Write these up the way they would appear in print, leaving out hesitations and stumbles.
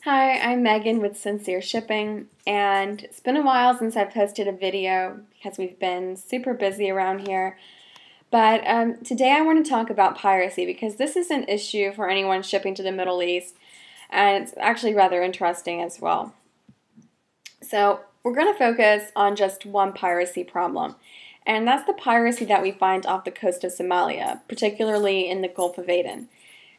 Hi, I'm Megan with Sincere Shipping, and it's been a while since I've posted a video because we've been super busy around here. But today I want to talk about piracy because this is an issue for anyone shipping to the Middle East, and it's actually rather interesting as well. So we're going to focus on just one piracy problem, and that's the piracy that we find off the coast of Somalia, particularly in the Gulf of Aden.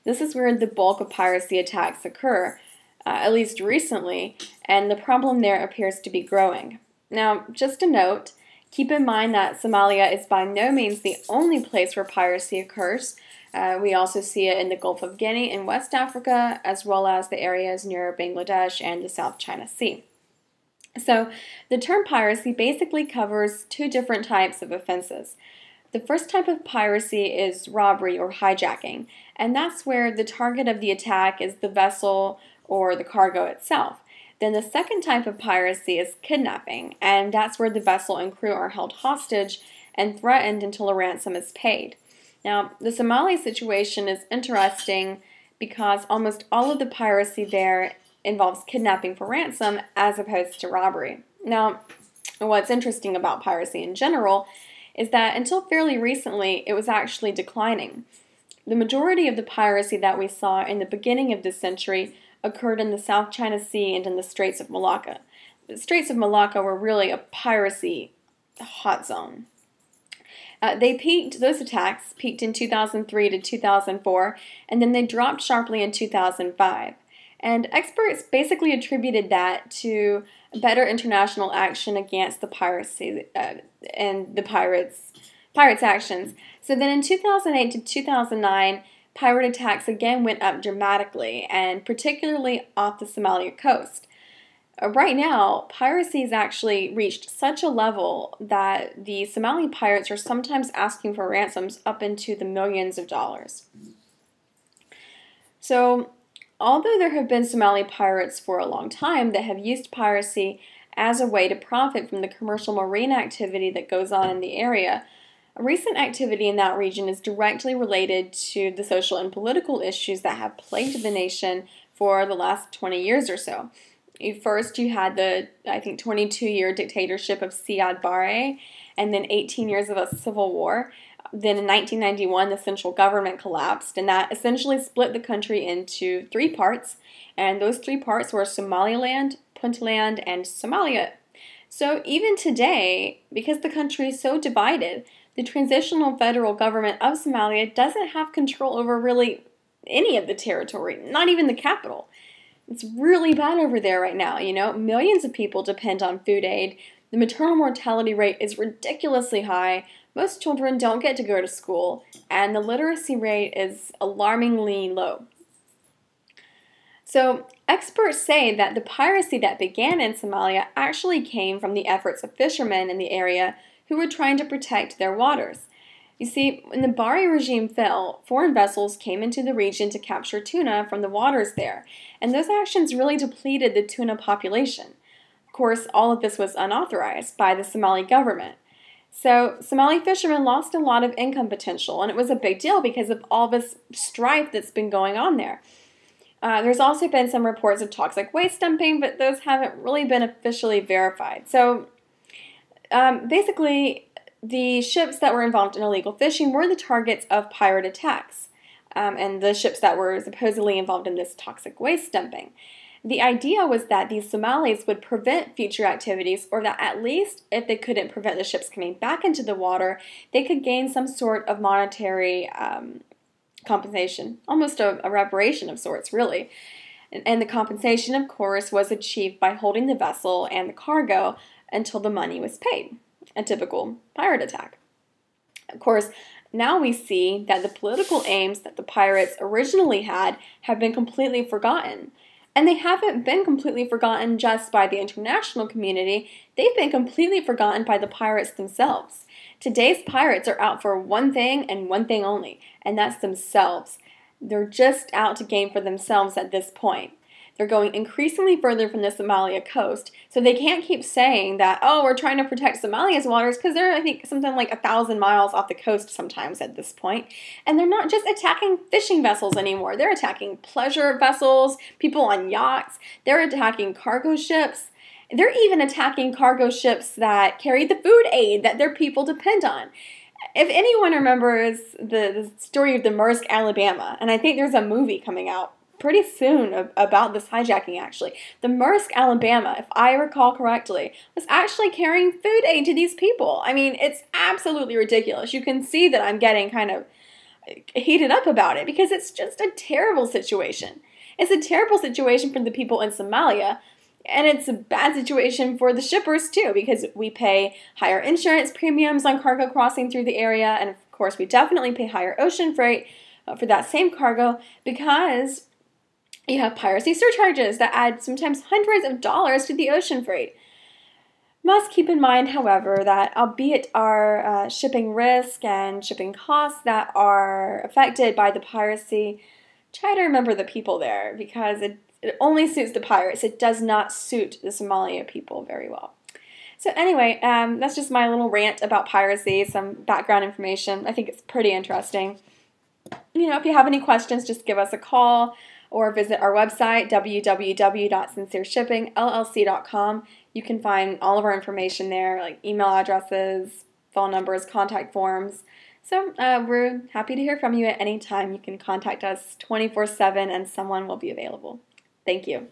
This is where the bulk of piracy attacks occur, at least recently, and the problem there appears to be growing. Now, just a note, keep in mind that Somalia is by no means the only place where piracy occurs. We also see it in the Gulf of Guinea in West Africa, as well as the areas near Bangladesh and the South China Sea. So, the term piracy basically covers two different types of offenses. The first type of piracy is robbery or hijacking, and that's where the target of the attack is the vessel or the cargo itself. Then the second type of piracy is kidnapping, and that's where the vessel and crew are held hostage and threatened until a ransom is paid. Now, the Somali situation is interesting because almost all of the piracy there involves kidnapping for ransom as opposed to robbery. Now, what's interesting about piracy in general is that until fairly recently, it was actually declining. The majority of the piracy that we saw in the beginning of this century occurred in the South China Sea and in the Straits of Malacca. The Straits of Malacca were really a piracy hot zone. Those attacks peaked in 2003 to 2004, and then they dropped sharply in 2005. And experts basically attributed that to better international action against the piracy and the pirates' actions. So then in 2008 to 2009, pirate attacks again went up dramatically, and particularly off the Somalia coast. Right now, piracy has actually reached such a level that the Somali pirates are sometimes asking for ransoms up into the millions of dollars. So, although there have been Somali pirates for a long time that have used piracy as a way to profit from the commercial marine activity that goes on in the area, a recent activity in that region is directly related to the social and political issues that have plagued the nation for the last 20 years or so. First, you had the, 22-year dictatorship of Siad Barre, and then 18 years of a civil war. Then in 1991, the central government collapsed, and that essentially split the country into three parts. And those three parts were Somaliland, Puntland, and Somalia. So even today, because the country is so divided, the transitional federal government of Somalia doesn't have control over really any of the territory, not even the capital. It's really bad over there right now, Millions of people depend on food aid. The maternal mortality rate is ridiculously high. Most children don't get to go to school, and the literacy rate is alarmingly low. So, experts say that the piracy that began in Somalia actually came from the efforts of fishermen in the area who were trying to protect their waters. You see, when the Barre regime fell, foreign vessels came into the region to capture tuna from the waters there, and those actions really depleted the tuna population. Of course, all of this was unauthorized by the Somali government. So, Somali fishermen lost a lot of income potential, and it was a big deal because of all this strife that's been going on there. There's also been some reports of toxic waste dumping, but those haven't really been officially verified. So, basically, the ships that were involved in illegal fishing were the targets of pirate attacks, and the ships that were supposedly involved in this toxic waste dumping. The idea was that these Somalis would prevent future activities, or that at least if they couldn't prevent the ships coming back into the water, they could gain some sort of monetary compensation, almost a reparation of sorts, really. And the compensation, of course, was achieved by holding the vessel and the cargo until the money was paid. A typical pirate attack. Of course, now we see that the political aims that the pirates originally had have been completely forgotten. And they haven't been completely forgotten just by the international community, they've been completely forgotten by the pirates themselves. Today's pirates are out for one thing and one thing only, and that's themselves. They're just out to gain for themselves at this point. They're going increasingly further from the Somalia coast, so they can't keep saying that, oh, we're trying to protect Somalia's waters, because they're, I think, something like 1,000 miles off the coast sometimes at this point. And they're not just attacking fishing vessels anymore. They're attacking pleasure vessels, people on yachts. They're attacking cargo ships. They're even attacking cargo ships that carry the food aid that their people depend on. If anyone remembers the story of the Maersk, Alabama, and I think there's a movie coming out pretty soon about this hijacking, actually. The Maersk, Alabama, if I recall correctly, was actually carrying food aid to these people. I mean, it's absolutely ridiculous. You can see that I'm getting kind of heated up about it because it's just a terrible situation. It's a terrible situation for the people in Somalia, and it's a bad situation for the shippers too, because we pay higher insurance premiums on cargo crossing through the area, and of course we definitely pay higher ocean freight for that same cargo, because you have piracy surcharges that add sometimes hundreds of dollars to the ocean freight. Must keep in mind, however, that albeit our shipping risk and shipping costs that are affected by the piracy, try to remember the people there, because it only suits the pirates. It does not suit the Somalia people very well. So anyway, that's just my little rant about piracy, some background information. I think it's pretty interesting. You know, if you have any questions, just give us a call or visit our website, www.sincereshippingllc.com. You can find all of our information there, like email addresses, phone numbers, contact forms. So we're happy to hear from you at any time. You can contact us 24/7 and someone will be available. Thank you.